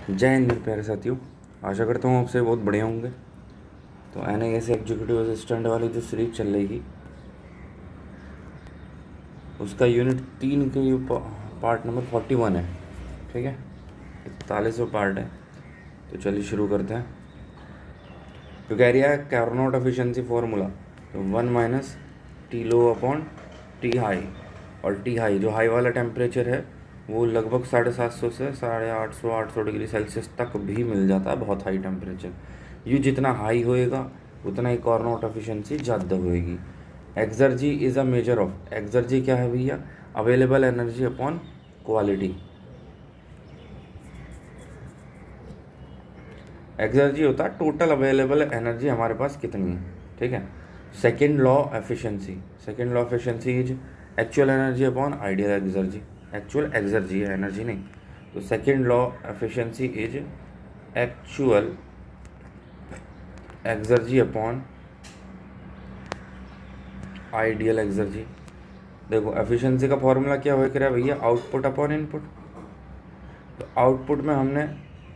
जय हिंद मेरे प्यारे साथियों। आशा करता हूँ आपसे बहुत बढ़िया होंगे। तो NIS एग्जीक्यूटिव असिस्टेंट वाली जो सीरीज चल रही उसका यूनिट 3 के पार्ट नंबर 41 है। ठीक है, 41वां पार्ट है। तो चलिए शुरू करते हैं। तो कह रही है कार्नोट एफिशिएंसी फार्मूला, तो 1 - T low/T high। और टी हाई जो हाई वाला टेम्परेचर है वो लगभग 750 से 850 डिग्री सेल्सियस तक भी मिल जाता है, बहुत हाई टेम्परेचर। ये जितना हाई होएगा उतना ही कार्नोट एफिशिएंसी ज़्यादा होएगी। Exergy is a measure of, exergy क्या है भैया? Available energy upon quality. Exergy होता है टोटल अवेलेबल एनर्जी हमारे पास कितनी है। ठीक है। Second law efficiency, second law efficiency is actual energy upon ideal exergy. Actual exergy है, एनर्जी नहीं। तो second law efficiency is actual exergy upon ideal exergy. देखो एफिशिएंसी का फॉर्मूला क्या हो रहा है भैया? Output upon input. तो आउटपुट में हमने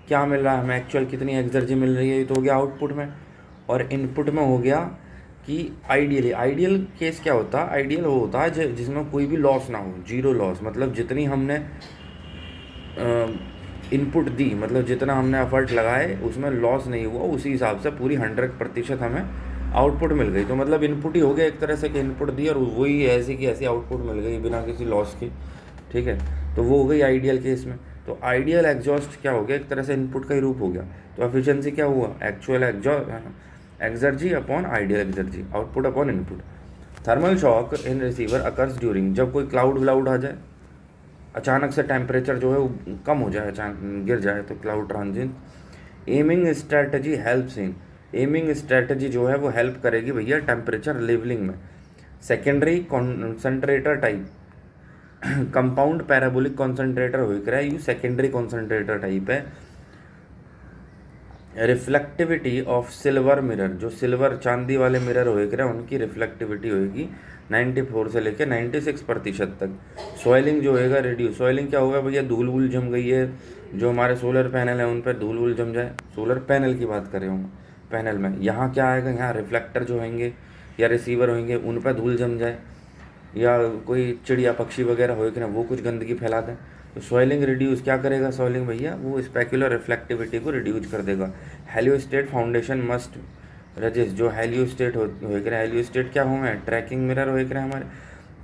क्या मिल रहा है, हमें एक्चुअल कितनी एक्सर्जी मिल रही है, ये तो हो गया आउटपुट में। और इनपुट में हो गया कि आइडियली, आइडियल केस क्या होता है? आइडियल वो होता है जिसमें कोई भी लॉस ना हो, जीरो लॉस। मतलब जितनी हमने इनपुट दी, मतलब जितना हमने एफर्ट लगाए उसमें लॉस नहीं हुआ, उसी हिसाब से पूरी 100% हमें आउटपुट मिल गई। तो मतलब इनपुट ही हो गया एक तरह से कि इनपुट दी और वही ऐसी की ऐसी आउटपुट मिल गई बिना किसी लॉस के। ठीक है, तो वो हो गई आइडियल केस में। तो आइडियल एग्जॉस्ट क्या हो गया? एक तरह से इनपुट का ही रूप हो गया। तो एफिशिएंसी क्या हुआ? Actual exergy upon ideal exergy, output upon input. Thermal shock in receiver occurs during, जब कोई क्लाउड व्लाउड आ जाए, अचानक से टेम्परेचर जो है वो कम हो जाए, अचानक गिर जाए, तो cloud transit. Aiming strategy helps in, aiming strategy जो है वो हेल्प करेगी भैया टेम्परेचर लेवलिंग में। Secondary concentrator type, compound parabolic concentrator हो रहा है, यू सेकेंडरी कॉन्सेंट्रेटर टाइप है। रिफ्लेक्टिविटी ऑफ सिल्वर मिरर, जो सिल्वर चांदी वाले मिरर होएगा उनकी रिफ्लेक्टिविटी होएगी 94 से लेकर 96% तक। सॉइलिंग जो होएगा रिड्यूस, सॉइलिंग क्या होगा भैया? धूल वूल जम गई है, जो हमारे सोलर पैनल है उन पर धूल वूल जम जाए, सोलर पैनल की बात कर रहे हूँ, पैनल में यहाँ क्या आएगा? यहाँ रिफ्लेक्टर जो होंगे या रिसीवर होंगे उन पर धूल जम जाए, या कोई चिड़िया पक्षी वगैरह होएगा ना वो कुछ गंदगी फैला दें, तो सॉइलिंग रिड्यूस क्या करेगा? सॉइलिंग भैया वो स्पेक्युलर रिफ्लेक्टिविटी को रिड्यूस कर देगा। हेलियोस्टेट फाउंडेशन मस्ट रजिस्ट, जो हेलियोस्टेट होएगा, हेलियोस्टेट क्या होंगे? ट्रैकिंग मिरर होएगा हमारे।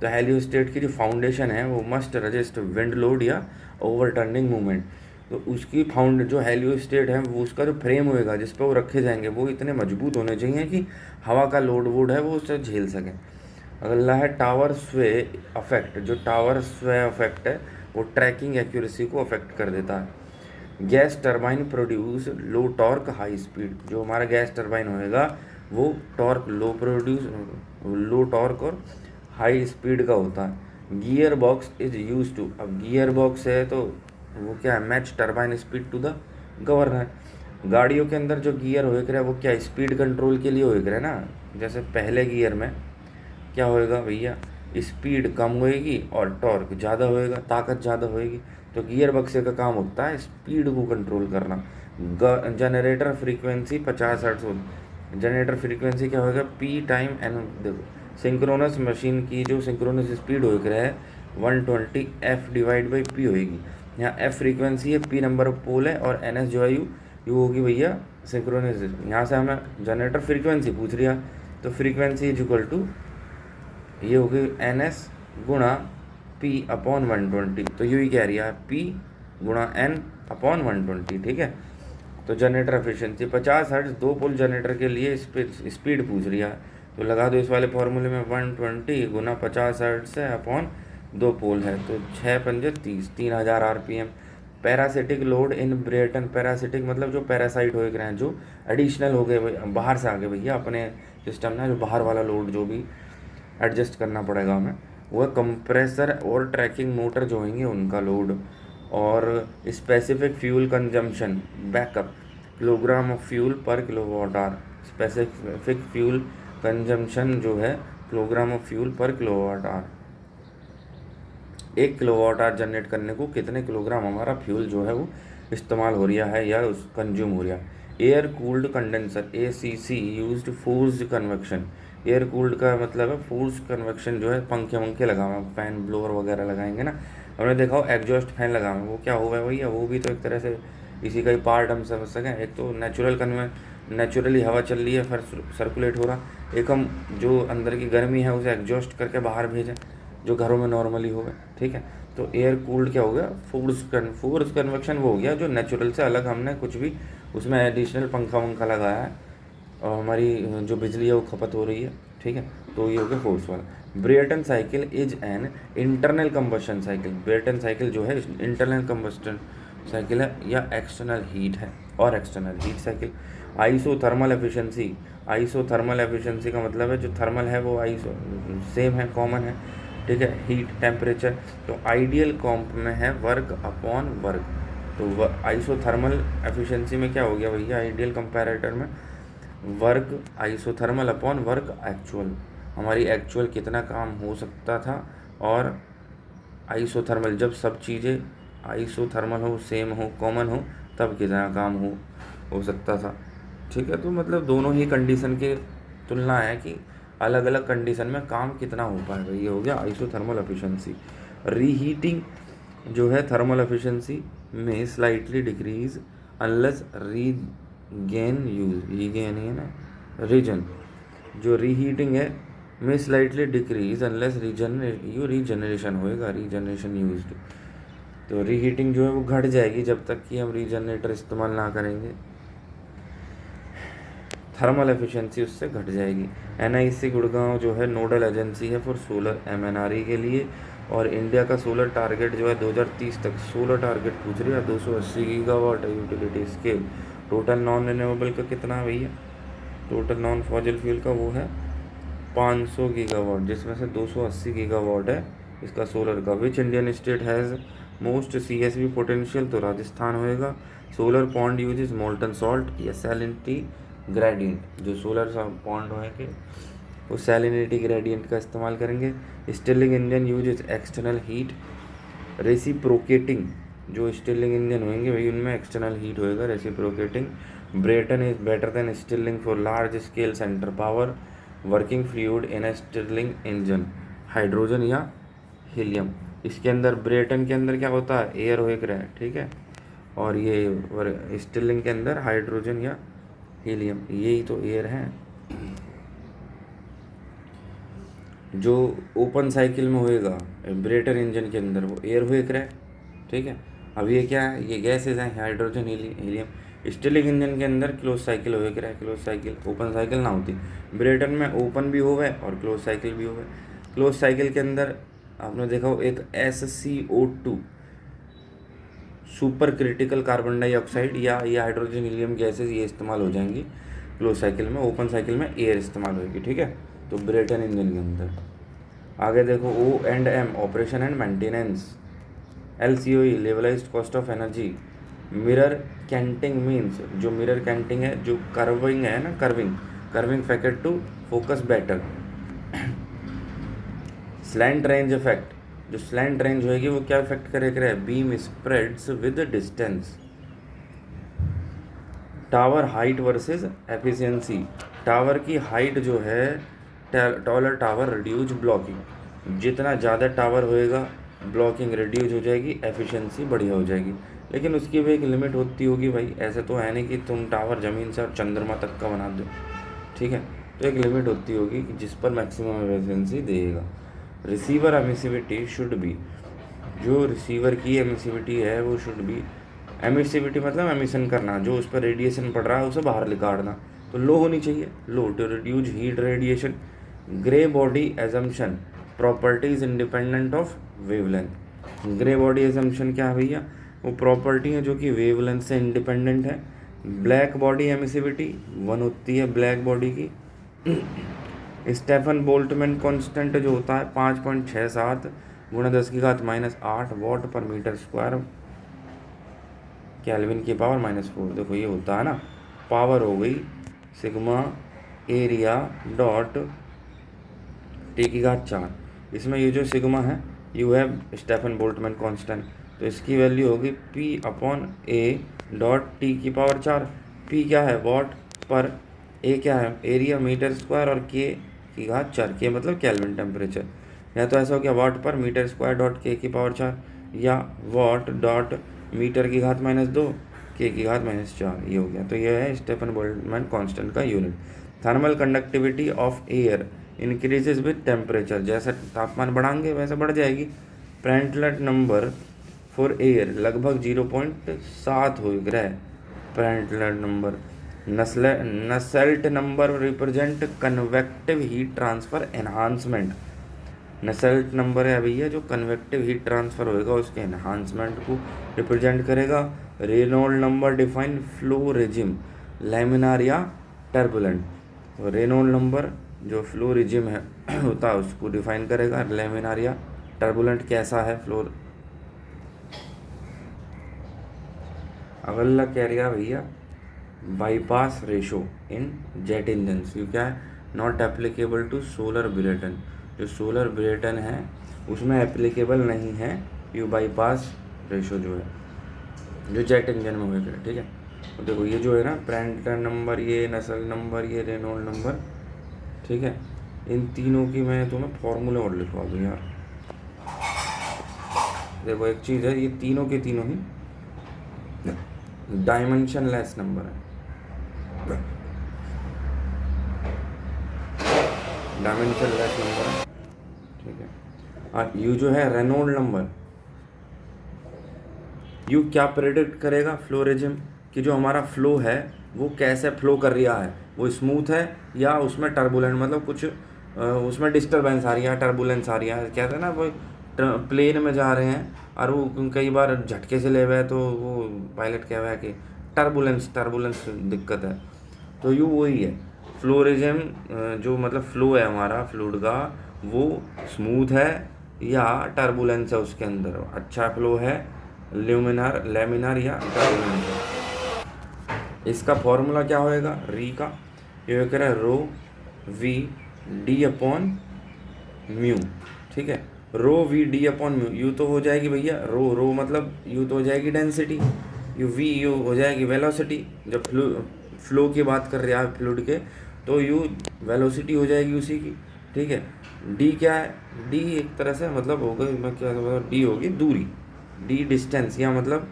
तो हेलियोस्टेट की जो फाउंडेशन है वो मस्ट रजिस्ट विंड लोड या ओवरटर्निंग मूवमेंट। तो उसकी जो हेलियोस्टेट है वो उसका जो फ्रेम होएगा जिस पर वो रखे जाएंगे वो इतने मजबूत होने चाहिए कि हवा का लोड वोड है वो उसे झेल सकें। अगला है टावर स्वे अफेक्ट, जो टावर स्वे अफेक्ट है वो ट्रैकिंग एक्यूरेसी को अफेक्ट कर देता है। Gas turbine produce low torque high speed, जो हमारा गैस टरबाइन होएगा वो टॉर्क लो टॉर्क और हाई स्पीड का होता है। Gear box is use to, अब गियर बॉक्स है तो वो क्या है? Match turbine speed to the governor. गाड़ियों के अंदर जो गियर होएगा है वो क्या? स्पीड कंट्रोल के लिए होएगा है ना। जैसे पहले गियर में क्या होएगा भैया? स्पीड कम होएगी और टॉर्क ज़्यादा होएगा, ताकत ज़्यादा होएगी। तो गियर बक्से का काम होता है स्पीड को कंट्रोल करना। जनरेटर फ्रीक्वेंसी 50 हर्ट्ज हो, जनरेटर फ्रीक्वेंसी क्या होएगा? P time N. देखो सिंक्रोनस मशीन की जो सिंक्रोनस स्पीड हो है 120 एफ डिवाइड बाई पी होएगी। यहाँ एफ फ्रीक्वेंसी है, पी नंबर ऑफ पोल है और एन एस जो है यू होगी भैया सिंक्रोनस। यहाँ से हमें जनरेटर फ्रीक्वेंसी पूछ रही है, तो फ्रीक्वेंसी इज इक्वल टू ये हो गई एन एस गुणा पी अपॉन 120। तो यू ही कह रही है पी गुणा एन अपॉन 120। ठीक है। तो generator efficiency 50 hertz, 2 pole generator के लिए स्पीड पूछ रही है, तो लगा दो इस वाले फॉर्मूले में 120 गुना 50 हर्ट्ज है अपॉन 2 पोल है, तो 6×5 = 30, 3000 RPM। Parasitic load in Brayton, parasitic मतलब जो पैरासाइट हो गए हैं, जो एडिशनल हो गए बाहर से आ गए भैया अपने सिस्टम में, जो बाहर वाला लोड जो भी एडजस्ट करना पड़ेगा हमें, वह कंप्रेसर और ट्रैकिंग मोटर जो होंगे उनका लोड। और specific fuel consumption backup, kilogram of fuel per kilowatt hour. Specific fuel consumption जो है kilogram of fuel per kilowatt hour. 1 kilowatt hour generate करने को कितने किलोग्राम हमारा फ्यूल जो है वो इस्तेमाल हो रहा है या उस कंज्यूम हो रहा है। Air cooled condenser ACC used forced convection. Air cooled का मतलब है फोर्स्ड कन्वेक्शन, जो है पंखे वंखे लगाए हैं, फैन ब्लोअर वगैरह लगाएंगे ना, हमने देखा हो एग्जॉस्ट फैन लगाए हैं, वो क्या हुआ है भैया, वो भी तो एक तरह से इसी का ही पार्ट हम समझ सकें। एक तो नेचुरली हवा चल रही है, फिर सर्कुलेट हो रहा, एक हम जो अंदर की गर्मी है उसे एग्जॉस्ट करके बाहर भेजें, जो घरों में नॉर्मली होगा, ठीक है। तो एयर कूल्ड क्या हो गया, फोर्स कन्वेक्शन वो हो गया जो नेचुरल से अलग हमने कुछ भी उसमें एडिशनल पंखा वंखा लगाया है और हमारी जो बिजली है वो खपत हो रही है, ठीक है। तो ये हो गया फोर्स वाला। Brayton cycle is an internal combustion cycle. Brayton cycle जो है इंटरनल कंबस्टन साइकिल है या एक्सटर्नल हीट है, और external heat cycle. Isothermal efficiency, isothermal efficiency का मतलब है जो थर्मल है वो आइसो सेम है, कॉमन है, ठीक है, हीट टेम्परेचर। तो आइडियल कॉम्प में है वर्क अपॉन वर्क, तो आइसोथर्मल एफिशिएंसी में क्या हो गया भैया, आइडियल कंपैरेटर में work isothermal upon work actual, हमारी एक्चुअल कितना काम हो सकता था, और आइसोथर्मल जब सब चीज़ें आइसोथर्मल हो, सेम हो, कॉमन हो, तब कितना काम हो सकता था, ठीक है। तो मतलब दोनों ही कंडीशन के तुलना है कि अलग अलग कंडीशन में काम कितना हो पाएगा, ये हो गया आइसोथर्मल एफिशिएंसी। रीहीटिंग जो है थर्मल एफिशिएंसी में slightly decrease unless regain use, regain है ना, रीजन, जो रीहीटिंग है में स्लाइटली डिक्रीज अनलेस रीजनरेशन होएगा, रीजनरेशन यूज्ड। तो रीहीटिंग जो है वो घट जाएगी जब तक कि हम रीजनरेटर इस्तेमाल ना करेंगे, थर्मल एफिशिएंसी उससे घट जाएगी। NIC गुड़गांव जो है नोडल एजेंसी है फॉर सोलर MNRE के लिए, और इंडिया का सोलर टारगेट जो है 2030 तक सोलर टारगेट पूछ रही है 280 गीगावाट है utility scale. Total non renewable का कितना है भैया, टोटल नॉन फॉसिल फ्यूल का वो है 500 गीगावाट, जिसमें से 280 गीगावाट है इसका सोलर का। Which Indian state has most CSV potential, तो राजस्थान होएगा। Solar pond uses molten salt या सैलिनिटी ग्रेडियंट, जो सोलर पॉन्ड होंगे वो सैलिनिटी ग्रेडियंट का इस्तेमाल करेंगे। Stirling engine uses external heat. Reciprocating, जो स्टिलिंग इंजन होंगे भाई उनमें एक्सटर्नल हीट होएगा, reciprocating. Brayton is better than stirling for large scale centre power. Working fluid in a stirling engine, hydrogen या हीलियम। इसके अंदर ब्रेटन के अंदर क्या होता है, एयर होएगा, ठीक है, और ये स्टिलिंग के अंदर हाइड्रोजन या हीलियम, यही तो एयर है। जो ओपन साइकिल में होएगा ब्रेटर इंजन के अंदर वो एयर होएगा, ठीक है। अब ये क्या है, ये गैसेज हैं, हाइड्रोजन हीलियम। स्टिलिंग इंजन के अंदर क्लोज साइकिल होएगा, क्लोज साइकिल, ओपन साइकिल ना होती। ब्रेटन में ओपन भी होवे और क्लोज साइकिल भी होवे। क्लोज साइकिल के अंदर आपने देखा हो एक SCO2 super critical carbon dioxide या ये हाइड्रोजन हीलियम गैसेज ये इस्तेमाल हो जाएंगी क्लोज साइकिल में। ओपन साइकिल में एयर इस्तेमाल होगी, ठीक है। तो ब्रेटन इंजन के अंदर आगे देखो O&M operation and maintenance. LCOE levelised cost of energy. Mirror canting means, जो मिरर कैंटिंग है, जो कर्विंग है ना, curving factor to focus better. Slant range effect, जो स्लैंट रेंज होएगी वो क्या इफेक्ट करेगा, beam spreads with distance. Tower height versus efficiency, tower की हाइट जो है, टॉलर टावर रिड्यूज ब्लॉकिंग, जितना ज़्यादा टावर होएगा ब्लॉकिंग रिड्यूज हो जाएगी, एफिशिएंसी बढ़िया हो जाएगी। लेकिन उसकी भी एक लिमिट होती होगी भाई, ऐसे तो है नहीं कि तुम टावर ज़मीन से और चंद्रमा तक का बना दो, ठीक है। तो एक लिमिट होती होगी कि जिस पर मैक्सिमम एफिशिएंसी देगा। रिसीवर एमिसिविटी शुड बी, जो रिसीवर की एमिसिविटी है वो शुड बी, एमिसिविटी मतलब एमिशन करना, जो उस पर रेडिएशन पड़ रहा है उसे बाहर निकालना, तो लो होनी चाहिए, low to reduce heat radiation. Grey body assumption, properties independent of wavelength. Grey body assumption क्या है भैया, वो प्रॉपर्टी है जो कि वेवलेंथ से इंडिपेंडेंट है। ब्लैक बॉडी एमिसिविटी 1 होती है ब्लैक बॉडी की। स्टेफन बोल्टमैन कांस्टेंट जो होता है 5.67 गुणा 10⁻⁻8 वॉट पर मीटर स्क्वायर केल्विन की पावर -4। देखो ये होता है ना, पावर हो गई सिग्मा एरिया डॉट T⁴। इसमें ये जो सिग्मा है you have Stefan Boltzmann constant, तो इसकी वैल्यू होगी P upon A dot T की पावर 4। पी क्या है वाट पर, ए क्या है एरिया मीटर स्क्वायर और के की घात 4, के मतलब केल्विन टेम्परेचर। या तो ऐसा हो गया वाट पर मीटर स्क्वायर डॉट के की पावर 4, या वाट डॉट मीटर की घात -2 के की घात -4, ये हो गया। तो ये है स्टेफन बोल्टमैन कांस्टेंट का unit. Thermal conductivity of air increases with temperature, जैसा तापमान बढ़ाएंगे वैसे बढ़ जाएगी। प्रेंटलेट नंबर फॉर एयर लगभग 0.7 हो गया है Prandtl number. Nusselt number represent convective heat transfer enhancement. Nusselt number है भैया जो कन्वेक्टिव हीट ट्रांसफर होएगा उसके एनहांसमेंट को रिप्रेजेंट करेगा। Reynold number define flow regime laminar या टर्बुलेंट। तो रेनॉल्ड नंबर जो फ्लो रेजिम है होता है उसको डिफाइन करेगा, लैमिनार या टर्बुलेंट कैसा है फ्लो। अगला कह रहा भैया bypass ratio in jet engine, क्या है not applicable to solar Brayton. जो सोलर ब्रेटन है उसमें एप्लीकेबल नहीं है यू बाईपास रेशो जो है जो जेट इंजन में होगा, ठीक है। तो देखो ये जो है ना प्रेंटल नंबर, ये नसल नंबर, ये रेनॉल्ड नंबर, ठीक है, इन तीनों की मैं तुम्हें फॉर्मूले और लिखवा दूँ यार। देखो एक चीज़ है, ये तीनों के तीनों ही डायमेंशनलेस नंबर है, डायमेंशनलेस नंबर है, ठीक है। और यू जो है रेनॉल्ड नंबर, यू क्या प्रेडिक्ट करेगा फ्लो रेजिम कि जो हमारा फ्लो है वो कैसे फ्लो कर रहा है, वो स्मूथ है या उसमें टर्बुलेंट, मतलब कुछ उसमें डिस्टर्बेंस आ रही है, टर्बुलेंस आ रही है। कहते हैं ना वो प्लेन में जा रहे हैं और वो कई बार झटके से ले हुए तो वो पायलट कह रहा है कि टर्बुलेंस दिक्कत है। तो यू वही है फ्लो रेजिम, जो मतलब फ्लो है हमारा फ्लूइड का वो स्मूथ है या टर्बुलेंस है उसके अंदर, अच्छा फ्लो है लैमिनार या टर्बुलेंस है। इसका फॉर्मूला क्या होएगा री का, ये कह रहा है rho V D upon mu, ठीक है। Rho V D upon mu, U तो हो जाएगी भैया रो मतलब यू तो हो जाएगी डेंसिटी, यू हो जाएगी वेलोसिटी। जब फ्लो की बात कर रहे हैं फ्लूइड के तो यू वेलोसिटी हो जाएगी उसी की, ठीक है। डी क्या है, डी एक तरह से मतलब होगा, मैं क्या मतलब डी होगी दूरी, डी डिस्टेंस या मतलब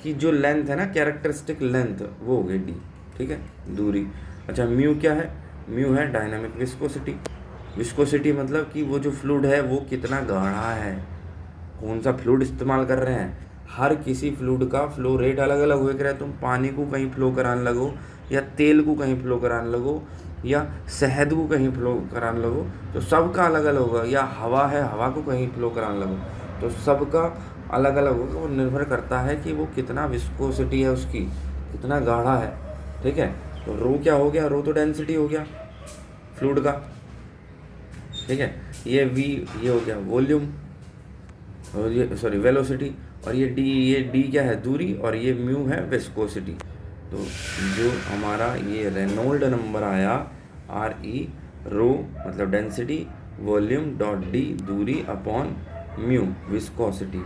कि जो लेंथ है ना कैरेक्टरिस्टिक लेंथ वो हो गई डी, ठीक है, दूरी। अच्छा म्यू क्या है, म्यू है डायनामिक विस्कोसिटी। विस्कोसिटी मतलब कि वो जो फ्लूइड है वो कितना गाढ़ा है, कौन सा फ्लूइड इस्तेमाल कर रहे हैं। हर किसी फ्लूइड का फ्लो रेट अलग अलग हो रहा है। तुम पानी को कहीं फ्लो कराने लगो या तेल को कहीं फ्लो कराने लगो या शहद को कहीं फ्लो कराने लगो तो सबका अलग अलग होगा, या हवा है हवा को कहीं फ्लो कराने लगो तो सबका अलग अलग होगा। वो निर्भर करता है कि वो कितना विस्कोसिटी है उसकी, कितना गाढ़ा है, ठीक है। तो रो क्या हो गया, रो तो डेंसिटी हो गया फ्लूइड का, ठीक है। ये वी ये हो गया वॉल्यूम और ये सॉरी वेलोसिटी, और ये डी क्या है दूरी और ये म्यू है विस्कोसिटी। तो जो हमारा ये रेनॉल्ड नंबर आया आर ई रो मतलब डेंसिटी वॉल्यूम डॉट डी दूरी अपॉन म्यू विस्कोसिटी,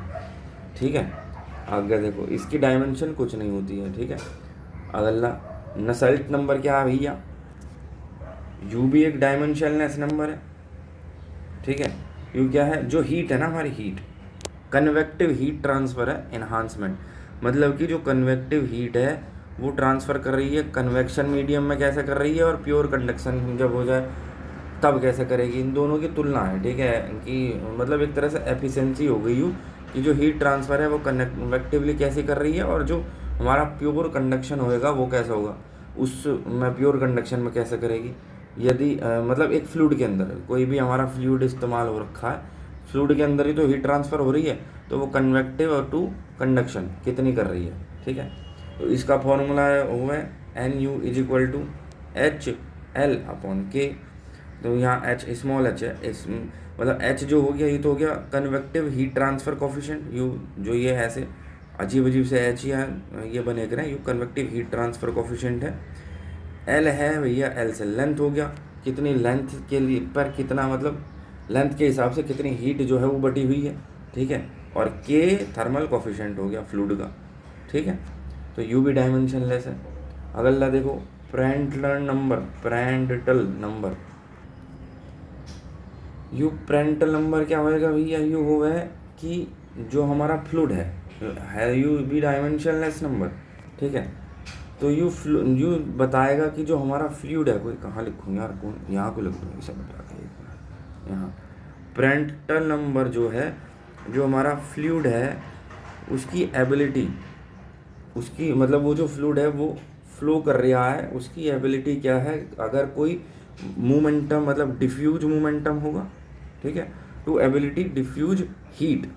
ठीक है। आगे देखो इसकी डायमेंशन कुछ नहीं होती है, ठीक है। अगला नसेल्ट नंबर क्या है भैया, यू भी एक डायमेंशनलेस नंबर है, ठीक है। यू क्या है जो हीट है ना हमारी हीट, कन्वेक्टिव हीट ट्रांसफ़र है एनहांसमेंट, मतलब कि जो कन्वेक्टिव हीट है वो ट्रांसफ़र कर रही है कन्वेक्शन मीडियम में कैसे कर रही है और प्योर कंडक्शन जब हो जाए तब कैसे करेगी, इन दोनों की तुलना है, ठीक है। कि मतलब एक तरह से एफिशिएंसी हो गई कि जो हीट ट्रांसफ़र है वो कन्वेक्टिवली कैसे कर रही है और जो हमारा प्योर कंडक्शन होएगा वो कैसा होगा उस में प्योर कंडक्शन में कैसे करेगी। यदि मतलब एक फ्लूइड के अंदर कोई भी हमारा फ्लूइड इस्तेमाल हो रखा है, फ्लूइड के अंदर ही तो हीट ट्रांसफ़र हो रही है, तो वो कन्वेक्टिव और टू कंडक्शन कितनी कर रही है, ठीक है। तो इसका फॉर्मूला हुआ है N U is equal to H L upon K. तो यहाँ एच स्मॉल एच है, इस मतलब एच जो हो गया ये तो हो गया convective heat transfer coefficient, you जो ये है ऐसे अजीब से एच ही ये बने कर you convective heat transfer coefficient है। एल है भैया, एल से लेंथ हो गया, कितनी लेंथ के लिए पर कितना मतलब लेंथ के हिसाब से कितनी हीट जो है वो बटी हुई है, ठीक है, और के थर्मल कोफिशिएंट हो गया फ्लूइड का, ठीक है। तो यू भी डायमेंशनलेस है। अगला देखो Prantl number, you Prantl number क्या होएगा भैया, यू होगा कि जो हमारा फ्लूइड है यू भी डायमेंशनलेस नंबर, ठीक है। तो यू बताएगा कि जो हमारा फ्लूइड है, कोई कहाँ लिखूँ यार, कौन यहाँ को लिख दूँ, सब बता के यहाँ प्रेंटल नंबर जो है, जो हमारा फ्लूइड है उसकी एबिलिटी, उसकी मतलब वो जो फ्लूइड है वो फ्लो कर रहा है, उसकी एबिलिटी क्या है, अगर कोई मोमेंटम मतलब डिफ्यूज मोमेंटम होगा, ठीक है, टू एबिलिटी डिफ्यूज हीट,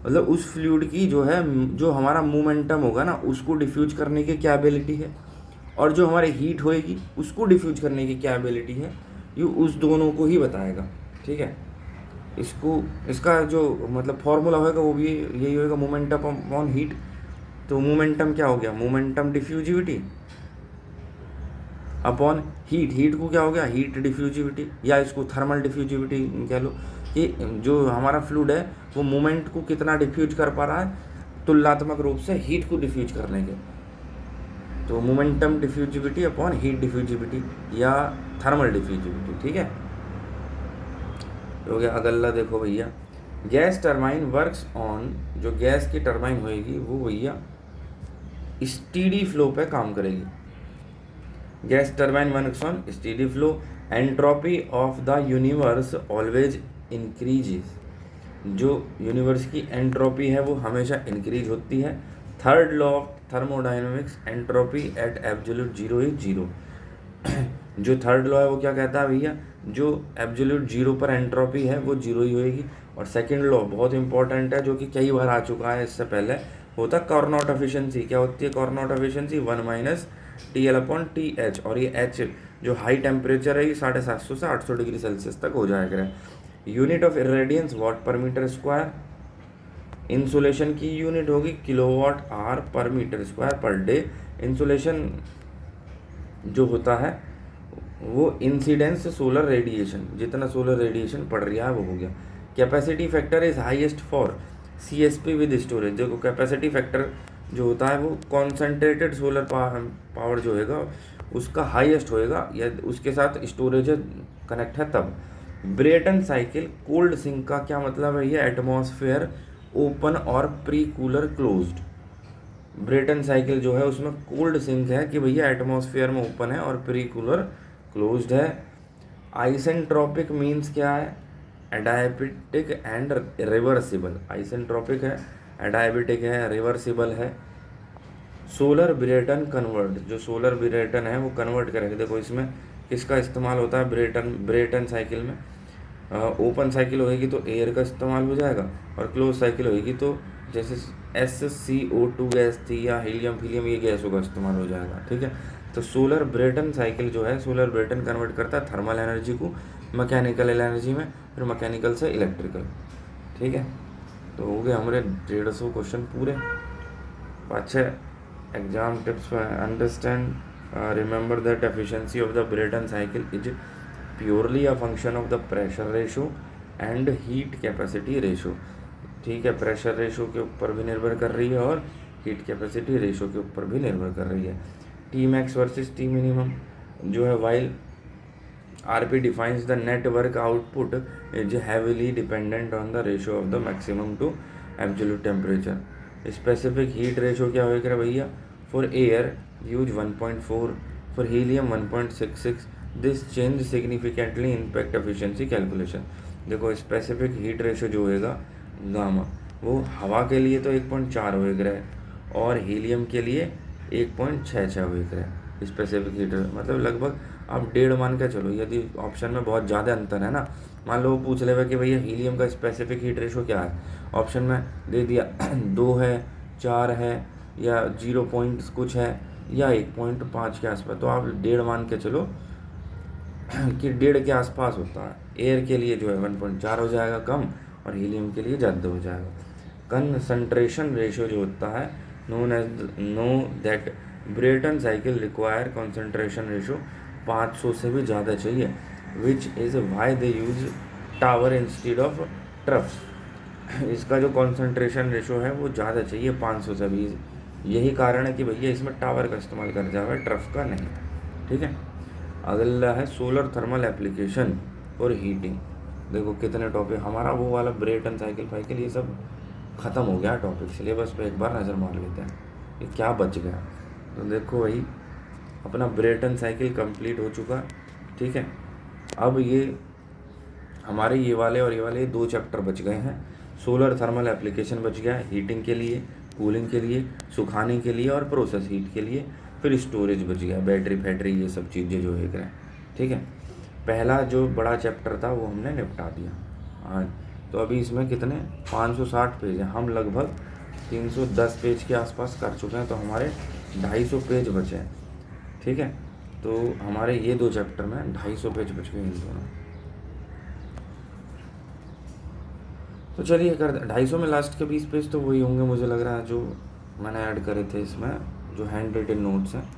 मतलब उस फ्लूइड की जो है, जो हमारा मोमेंटम होगा ना उसको डिफ्यूज करने की क्या एबिलिटी है, और जो हमारी हीट होएगी उसको डिफ्यूज करने की क्या एबिलिटी है, ये उस दोनों को ही बताएगा, ठीक है। इसका जो मतलब फॉर्मूला होगा वो भी यही होगा, मोमेंटम अपॉन हीट। तो मोमेंटम क्या हो गया, मोमेंटम डिफ्यूजिविटी अपॉन हीट को क्या हो गया, हीट डिफ्यूजिविटी, या इसको थर्मल डिफ्यूजिविटी कह लो, कि जो हमारा फ्लूइड है वो मोमेंट को कितना डिफ्यूज कर पा रहा है तुलनात्मक रूप से हीट को डिफ्यूज करने के। तो momentum diffusivity upon heat diffusivity या थर्मल डिफ्यूजिविटी, ठीक है। हो गया। अगला देखो भैया, गैस टरबाइन वर्क्स ऑन, जो गैस की टरबाइन होएगी वो भैया स्टीडी फ्लो पे काम करेगी। Gas turbine works on steady flow, entropy of the universe always increases, जो यूनिवर्स की एंट्रोपी है वो हमेशा इंक्रीज होती है। Third law of thermodynamics, entropy at absolute zero is zero. जो थर्ड लॉ है वो क्या कहता है भैया, जो एब्सोल्यूट जीरो पर एंट्रोपी है वो जीरो ही होएगी। और सेकंड लॉ बहुत इंपॉर्टेंट है, जो कि कई बार आ चुका है इससे पहले, होता कार्नोट एफिशिएंसी। क्या होती है Carnot efficiency, 1 minus TL upon TH, और ये H जो हाई टेम्परेचर है ये 750 से 800 डिग्री सेल्सियस तक हो जाएगा। Unit of irradiance watt per metre square, insolation की यूनिट होगी kilowatt hour per metre square per day. Insolation जो होता है वो इंसिडेंस सोलर रेडिएशन, जितना सोलर रेडिएशन पड़ रहा है वो हो गया। Capacity factor is highest for CSP with storage. देखो कैपेसिटी फैक्टर जो होता है वो कॉन्सेंट्रेटेड सोलर पावर जो होगा उसका हाईएस्ट होएगा, या उसके साथ स्टोरेज कनेक्ट है तब। ब्रेटन साइकिल कोल्ड सिंक का क्या मतलब है, ये एटमॉस्फेयर ओपन और pre cooler closed. Brayton cycle जो है उसमें कोल्ड सिंक है कि भैया एटमॉस्फेयर में ओपन है और प्री कूलर क्लोज्ड है। आइसेंट्रोपिक मीन्स क्या है, एडायबिटिक एंड रिवर्सिबल। आइसेंट्रोपिक है, एडायबिटिक है, रिवर्सिबल है। सोलर ब्रेटन कन्वर्ट, जो सोलर ब्रेटन है वो कन्वर्ट करेगा। देखो इसमें किसका इस्तेमाल होता है, ब्रेटन साइकिल में ओपन साइकिल होएगी तो एयर का इस्तेमाल हो जाएगा, और क्लोज साइकिल होएगी तो जैसे SCO2 गैस थी या हीलियम ये गैसों का इस्तेमाल हो जाएगा, ठीक है। तो सोलर ब्रेटन साइकिल जो है, सोलर ब्रेटन कन्वर्ट करता है थर्मल एनर्जी को मैकेनिकल एनर्जी में, फिर मैकेनिकल से इलेक्ट्रिकल, ठीक है। तो हो गए हमारे 150 क्वेश्चन पूरे। 5-6 exam tips understand, remember that efficiency of the Brayton cycle is purely a function of the pressure ratio and heat capacity ratio, ठीक है। प्रेशर रेशो के ऊपर भी निर्भर कर रही है और हीट कैपेसिटी रेशो के ऊपर भी निर्भर कर रही है। Tmax वर्सेस T मिनिमम जो है, while RP defines the net work output is heavily dependent on the ratio of the maximum to absolute temperature. Specific heat ratio क्या होगा भैया, for air use 1.4, for helium 1.66। This change significantly impact efficiency calculation. देखो specific heat ratio जो होगा gamma, वो हवा के लिए तो 1.4 होएगा है, और हीलियम के लिए 1.66 होएगा है। स्पेसिफिक हीट मतलब लगभग आप 1.5 मान के चलो, यदि ऑप्शन में बहुत ज़्यादा अंतर है ना, मान लो वो पूछ ले कि भैया हीलियम का स्पेसिफिक हीट रेशो क्या है, ऑप्शन में दे दिया 2 है, 4 है, या 0 पॉइंट कुछ है, या 1.5 के आसपास, तो आप 1.5 मान के चलो कि 1.5 के आसपास होता है। एयर के लिए जो है 1.4 हो जाएगा कम, और हीलियम के लिए ज़्यादा हो जाएगा। कंसंट्रेशन रेशो जो होता है, know that Brayton cycle require concentration ratio 500 से भी ज़्यादा चाहिए, which is why they use tower instead of troughs. इसका जो कॉन्सेंट्रेशन रेशो है वो ज़्यादा चाहिए, 500 से 20। यही कारण है कि भैया इसमें टावर का इस्तेमाल कर जाए, ट्रफ का नहीं। ठीक है। अगला है सोलर थर्मल एप्लीकेशन और हीटिंग। देखो कितने टॉपिक, हमारा वो वाला ब्रेटन साइकिल फाइकिल ये सब ख़त्म हो गया टॉपिक, सिलेबस पे एक बार नज़र मार लेते हैं कि क्या बच गया। तो देखो वही अपना ब्रेटन साइकिल कंप्लीट हो चुका। ठीक है। अब ये हमारे ये वाले और ये वाले 2 चैप्टर बच गए हैं। सोलर थर्मल एप्लीकेशन बच गया हीटिंग के लिए, कूलिंग के लिए, सुखाने के लिए और प्रोसेस हीट के लिए। फिर स्टोरेज बच गया, बैटरी फैटरी ये सब चीज़ें जो है। ठीक है। पहला जो बड़ा चैप्टर था वो हमने निपटा दिया। हाँ, तो अभी इसमें कितने 560 पेज हैं, हम लगभग 310 पेज के आसपास कर चुके हैं, तो हमारे 250 पेज बचे हैं। ठीक है। तो हमारे ये 2 चैप्टर में 250 पेज बच गए इन दोनों। तो चलिए कर 250 में लास्ट के 20 पेज तो वही होंगे मुझे लग रहा है जो मैंने ऐड करे थे इसमें, जो हैंड रिटन नोट्स हैं।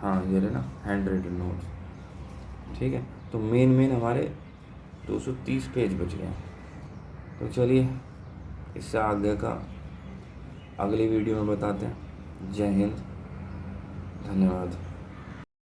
हाँ ये रहे ना हैंड रिटन नोट्स। ठीक है। तो मेन हमारे 230 पेज बच गए हैं। तो चलिए इससे आगे का अगली वीडियो में बताते हैं। जय हिंद, धन्यवाद।